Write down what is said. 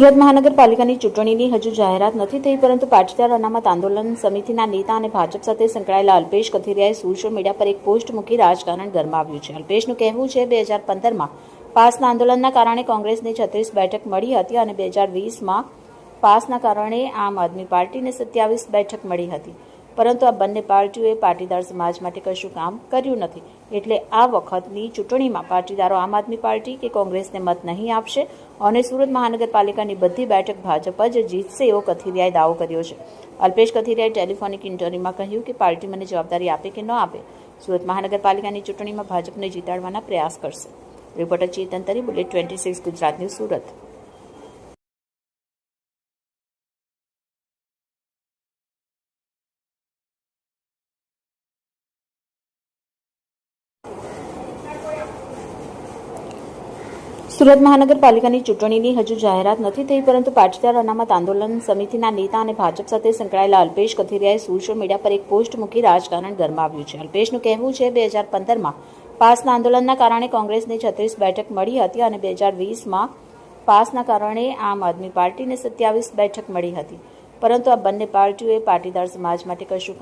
સુરત મહાનગરપાલિકાની ચૂંટણીની હજુ જાહેરાત નથી થઈ, પરંતુ પાટીદાર અનામત આંદોલન સમિતિના નેતા અને ભાજપ સાથે સંકળાયેલા અલ્પેશ કથિરિયાએ સોશિયલ મીડિયા પર એક પોસ્ટ મૂકી રાજકારણ ગરમાવ્યું છે. અલ્પેશનું કહેવું છે, 2015માં પાસના આંદોલનના કારણે કોંગ્રેસને 36 બેઠક મળી હતી અને 2020માં પાસના કારણે આમ આદમી પાર્ટીને 27 બેઠક મળી હતી, પરંતુ આ બંને પાર્ટીઓએ પાટીદાર સમાજ માટે કશું કામ કર્યું નથી. એટલે આ વખતની ચૂંટણીમાં પાટીદારો આમ આદમી પાર્ટી કે કોંગ્રેસને મત નહીં આપશે અને સુરત મહાનગરપાલિકાની બધી બેઠક ભાજપ જ જીતશે એવો કથિરિયાએ દાવો કર્યો છે. અલ્પેશ કથિરિયાએ ટેલિફોનિક ઇન્ટરવ્યુમાં કહ્યું કે પાર્ટી મને જવાબદારી આપે કે ન આપે, સુરત મહાનગરપાલિકાની ચૂંટણીમાં ભાજપને જીતાડવાના પ્રયાસ કરશે. રિપોર્ટર ચેતન તરી, બુલેટ 26 ગુજરાત ન્યૂઝ, સુરત. સુરત મહાનગરપાલિકાની ચૂંટણીની હજુ જાહેરાત નથી થઈ, પરંતુ પાટીદાર અનામત આંદોલન સમિતિના નેતા અને ભાજપ સાથે સંકળાયેલા અલ્પેશ કથિરિયાએ સોશિયલ મીડિયા પર એક પોસ્ટ મૂકી રાજકારણ ગરમાવ્યું છે. અલ્પેશનું કહેવું છે, 2015માં પાસના આંદોલનના કારણે કોંગ્રેસને 36 બેઠક મળી હતી અને 2020માં પાસના કારણે આમ આદમી પાર્ટીને 27 બેઠક મળી હતી, પરંતુ આ બંને પાર્ટીઓએ પાટીદાર સમાજ માટે કશું કામ